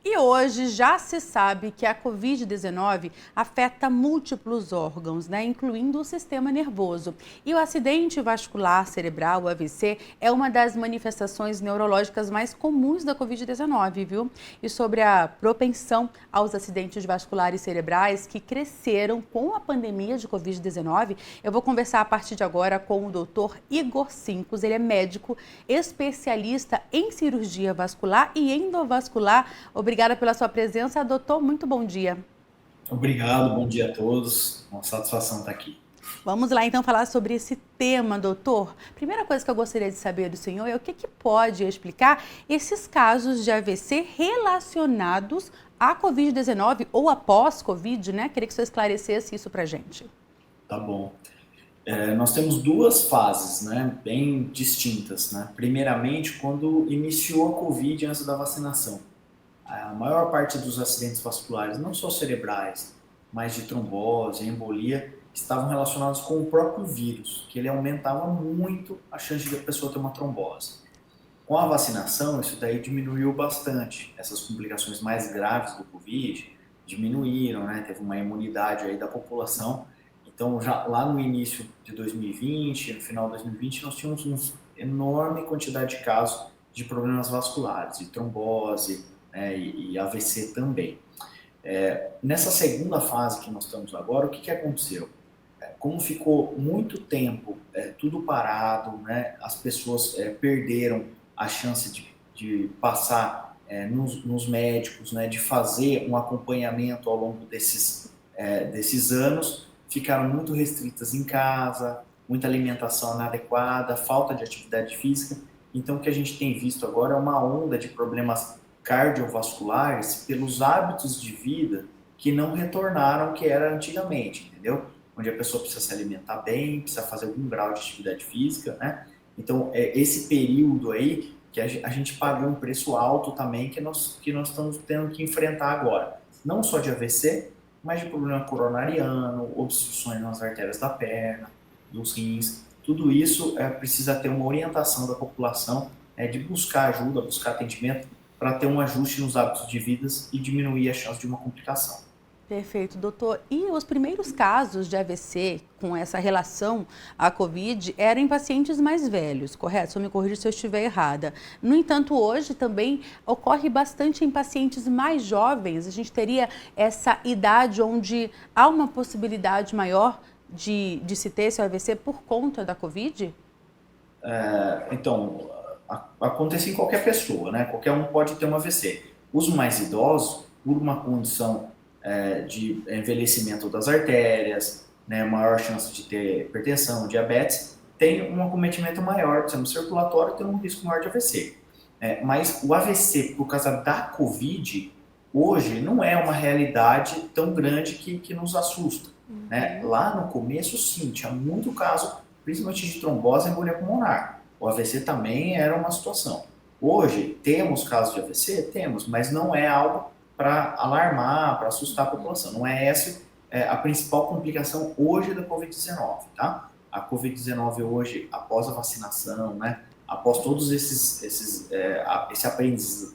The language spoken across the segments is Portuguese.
E hoje já se sabe que a Covid-19 afeta múltiplos órgãos, incluindo o sistema nervoso. E o acidente vascular cerebral, o AVC, é uma das manifestações neurológicas mais comuns da Covid-19, viu? E sobre a propensão aos acidentes vasculares cerebrais que cresceram com a pandemia de Covid-19, eu vou conversar a partir de agora com o Dr. Igor Sincos. Ele é médico, especialista em cirurgia vascular e endovascular. Obrigada pela sua presença, doutor. Muito bom dia. Obrigado, bom dia a todos. Uma satisfação estar aqui. Vamos lá então falar sobre esse tema, doutor. Primeira coisa que eu gostaria de saber do senhor é o que pode explicar esses casos de AVC relacionados à Covid-19 ou após Covid, né? Queria que o senhor esclarecesse isso pra gente. Tá bom. Nós temos duas fases, né, bem distintas, né? Primeiramente, quando iniciou a Covid antes da vacinação. A maior parte dos acidentes vasculares, não só cerebrais, mas de trombose, embolia, estavam relacionados com o próprio vírus, que ele aumentava muito a chance de a pessoa ter uma trombose. Com a vacinação, isso daí diminuiu bastante. Essas complicações mais graves do Covid diminuíram, né? Teve uma imunidade aí da população. Então, já lá no início de 2020, no final de 2020, nós tínhamos uma enorme quantidade de casos de problemas vasculares, de trombose, né, e AVC também. Nessa segunda fase que nós estamos agora, o que aconteceu? Como ficou muito tempo tudo parado, né, as pessoas perderam a chance de passar nos médicos, né, de fazer um acompanhamento ao longo desses anos, ficaram muito restritas em casa, muita alimentação inadequada, falta de atividade física. Então, o que a gente tem visto agora é uma onda de problemas cardiovasculares pelos hábitos de vida que não retornaram ao que era antigamente, entendeu? Onde a pessoa precisa se alimentar bem, precisa fazer algum grau de atividade física, né? Então, esse período aí que a gente pagou um preço alto também que nós estamos tendo que enfrentar agora. Não só de AVC, mas de problema coronariano, obstruções nas artérias da perna, dos rins. Tudo isso precisa ter uma orientação da população de buscar ajuda, buscar atendimento para ter um ajuste nos hábitos de vida e diminuir a chance de uma complicação. Perfeito, doutor. E os primeiros casos de AVC com essa relação à Covid eram em pacientes mais velhos, correto? Só me corrija se eu estiver errada. No entanto, hoje também ocorre bastante em pacientes mais jovens. A gente teria essa idade onde há uma possibilidade maior de se ter esse AVC por conta da Covid? Então, acontece em qualquer pessoa, né? Qualquer um pode ter um AVC. Os mais idosos, por uma condição de envelhecimento das artérias, né, maior chance de ter hipertensão, diabetes, tem um acometimento maior do sistema circulatório, tem um risco maior de AVC. Mas o AVC, por causa da Covid, hoje não é uma realidade tão grande que nos assusta. Né? Lá no começo, sim, tinha muito caso, principalmente de trombose e embolia pulmonar. O AVC também era uma situação. Hoje, temos casos de AVC? Temos, mas não é algo para alarmar, para assustar a população. Não é essa a principal complicação hoje da Covid-19, tá? A Covid-19 hoje, após a vacinação, né, após todos esse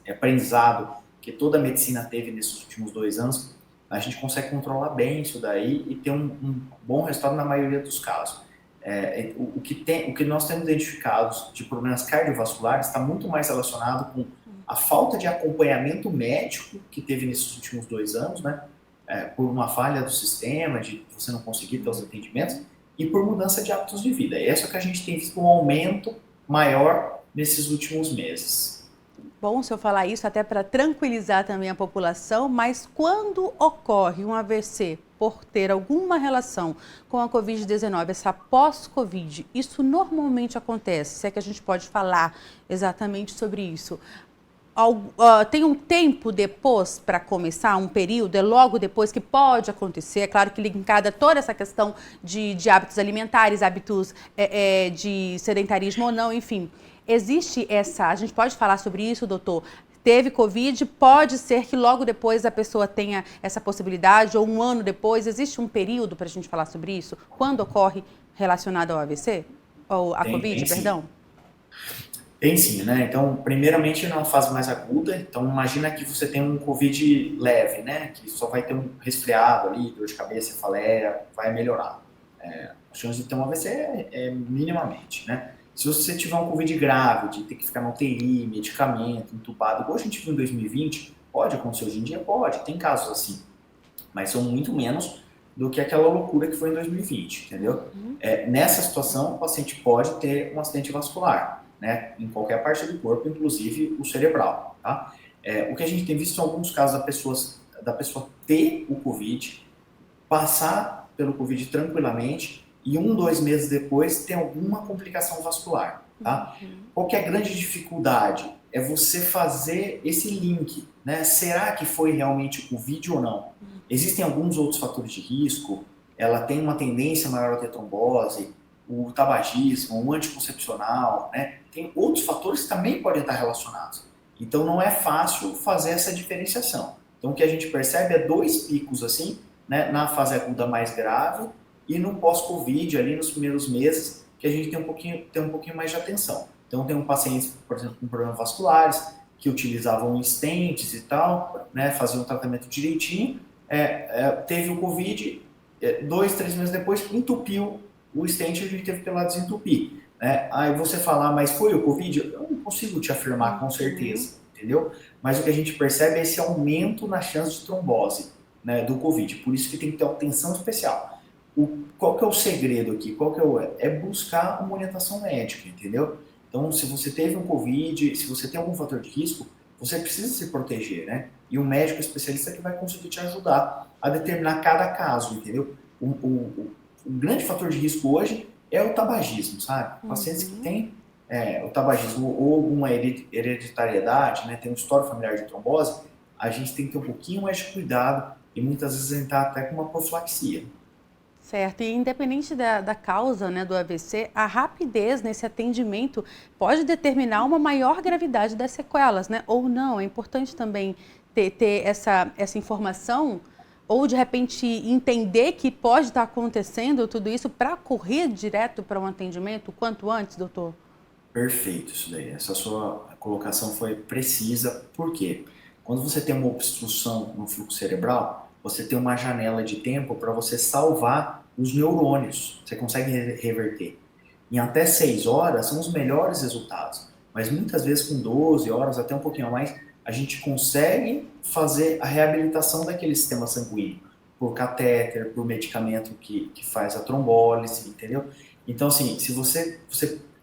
aprendizado que toda a medicina teve nesses últimos 2 anos, a gente consegue controlar bem isso daí e ter um bom resultado na maioria dos casos. O que nós temos identificados de problemas cardiovasculares está muito mais relacionado com a falta de acompanhamento médico que teve nesses últimos 2 anos, né? Por uma falha do sistema, de você não conseguir ter os atendimentos, e por mudança de hábitos de vida. É isso que a gente tem visto um aumento maior nesses últimos meses. Bom o senhor falar isso até para tranquilizar também a população, mas quando ocorre um AVC por ter alguma relação com a Covid-19, essa pós-Covid, isso normalmente acontece, se é que a gente pode falar exatamente sobre isso. Tem um tempo depois para começar, um período, é logo depois que pode acontecer, é claro que linkada toda essa questão de hábitos alimentares, hábitos de sedentarismo ou não, enfim. Existe a gente pode falar sobre isso, doutor? Teve Covid, pode ser que logo depois a pessoa tenha essa possibilidade, ou um ano depois, existe um período para a gente falar sobre isso? Quando ocorre relacionado ao AVC? Ou a Tem Covid, sim. perdão? Tem sim, né? Então, primeiramente, numa fase mais aguda. Então, imagina que você tem um COVID leve, né? Que só vai ter um resfriado ali, dor de cabeça, cefaleia, vai melhorar. A chance de ter um AVC é minimamente, né? Se você tiver um COVID grave, de ter que ficar na UTI, medicamento, entubado, igual a gente viu em 2020, pode acontecer hoje em dia? Pode, tem casos assim, mas são muito menos do que aquela loucura que foi em 2020, entendeu? Nessa situação, o paciente pode ter um acidente vascular, né? Em qualquer parte do corpo, inclusive o cerebral, tá? O que a gente tem visto em alguns casos da pessoa ter o COVID, passar pelo COVID tranquilamente e 2 meses depois ter alguma complicação vascular, tá? Qual que é a grande dificuldade? É você fazer esse link, né? Será que foi realmente o COVID ou não? Existem alguns outros fatores de risco, ela tem uma tendência maior a ter trombose, o tabagismo, o anticoncepcional, né? Tem outros fatores que também podem estar relacionados. Então não é fácil fazer essa diferenciação. Então o que a gente percebe é 2 picos assim, né, na fase aguda mais grave e no pós-Covid, ali nos primeiros meses, que a gente tem um pouquinho mais de atenção. Então, tem um paciente, por exemplo, com problemas vasculares, que utilizavam stents e tal, né, faziam o tratamento direitinho, teve o Covid, 2, 3 meses depois, entupiu o stent e a gente teve que ir lá desentupir. Né? Aí você fala, mas foi o Covid? Eu não consigo te afirmar com certeza, entendeu? Mas o que a gente percebe é esse aumento na chance de trombose, né, do Covid. Por isso que tem que ter atenção especial. Qual que é o segredo aqui? Qual que é buscar uma orientação médica, entendeu? Então, se você teve um Covid, se você tem algum fator de risco, você precisa se proteger, né? E um médico especialista que vai conseguir te ajudar a determinar cada caso, entendeu? O grande fator de risco hoje é o tabagismo, sabe? Pacientes que têm o tabagismo ou alguma hereditariedade, né? Tem um histórico familiar de trombose, a gente tem que ter um pouquinho mais de cuidado e muitas vezes entrar até com uma profilaxia. Certo, e independente da causa, né, do AVC, a rapidez nesse atendimento pode determinar uma maior gravidade das sequelas, né? Ou não, é importante também ter essa informação, ou de repente entender que pode estar acontecendo tudo isso para correr direto para um atendimento o quanto antes, doutor? Perfeito, isso daí. Essa sua colocação foi precisa. Por quê? Quando você tem uma obstrução no fluxo cerebral, você tem uma janela de tempo para você salvar os neurônios. Você consegue reverter. Em até 6 horas são os melhores resultados. Mas muitas vezes com 12 horas, até um pouquinho a mais, a gente consegue fazer a reabilitação daquele sistema sanguíneo. Por catéter, por medicamento que faz a trombólise, entendeu? Então, assim, se você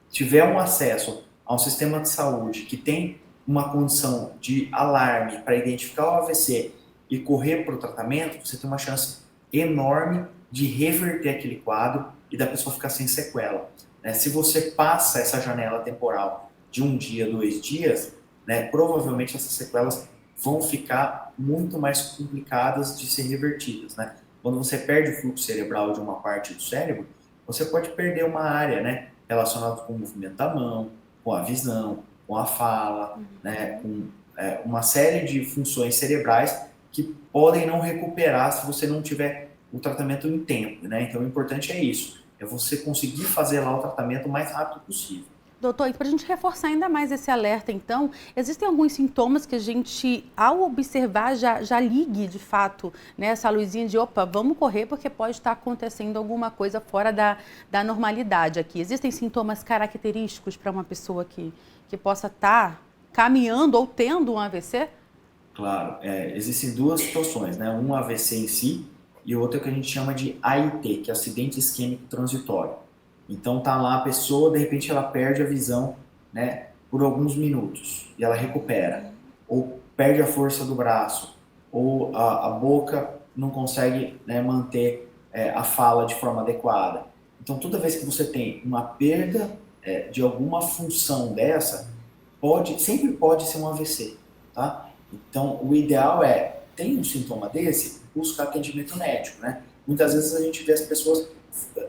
tiver um acesso a um sistema de saúde que tem uma condição de alarme para identificar o AVC e correr para o tratamento, você tem uma chance enorme de reverter aquele quadro e da pessoa ficar sem sequela. Né? Se você passa essa janela temporal de 1 dia, 2 dias, né, provavelmente essas sequelas vão ficar muito mais complicadas de ser revertidas. Né? Quando você perde o fluxo cerebral de uma parte do cérebro, você pode perder uma área, né, relacionada com o movimento da mão, com a visão, com a fala, né, com uma série de funções cerebrais que podem não recuperar se você não tiver o tratamento em tempo, né? Então, o importante é isso, é você conseguir fazer lá o tratamento o mais rápido possível. Doutor, e para a gente reforçar ainda mais esse alerta, então, existem alguns sintomas que a gente, ao observar, já ligue de fato, né, essa luzinha de opa, vamos correr porque pode estar acontecendo alguma coisa fora da normalidade aqui. Existem sintomas característicos para uma pessoa que possa estar caminhando ou tendo um AVC? Claro, existem duas situações, né? Um AVC em si e outro que a gente chama de AIT, que é acidente isquêmico transitório. Então tá lá a pessoa, de repente ela perde a visão, né, por alguns minutos e ela recupera, ou perde a força do braço, ou a boca não consegue, né, manter a fala de forma adequada. Então toda vez que você tem uma perda de alguma função dessa, sempre pode ser um AVC, tá? Então o ideal tem um sintoma desse, buscar atendimento médico, né? Muitas vezes a gente vê as pessoas,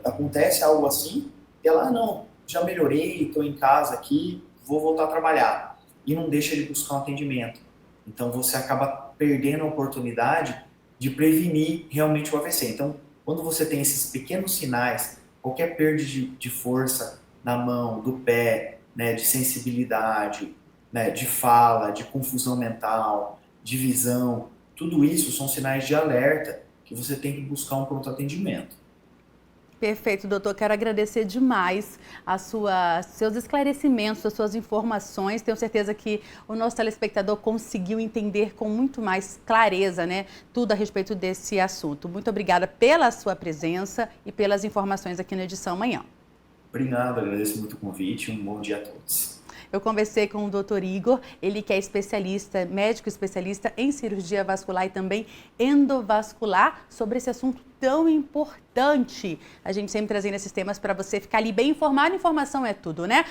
acontece algo assim, e ela, não, já melhorei, estou em casa aqui, vou voltar a trabalhar. E não deixa de buscar um atendimento. Então você acaba perdendo a oportunidade de prevenir realmente o AVC. Então, quando você tem esses pequenos sinais, qualquer perda de força na mão, do pé, né, de sensibilidade, né, de fala, de confusão mental, de visão, tudo isso são sinais de alerta que você tem que buscar um pronto atendimento. Perfeito, doutor. Quero agradecer demais seus esclarecimentos, as suas informações. Tenho certeza que o nosso telespectador conseguiu entender com muito mais clareza, né, tudo a respeito desse assunto. Muito obrigada pela sua presença e pelas informações aqui na Edição Manhã. Obrigado, agradeço muito o convite. Um bom dia a todos. Eu conversei com o Dr. Igor, ele que é especialista, médico especialista em cirurgia vascular e também endovascular, sobre esse assunto tão importante. A gente sempre trazendo esses temas para você ficar ali bem informado. Informação é tudo, né?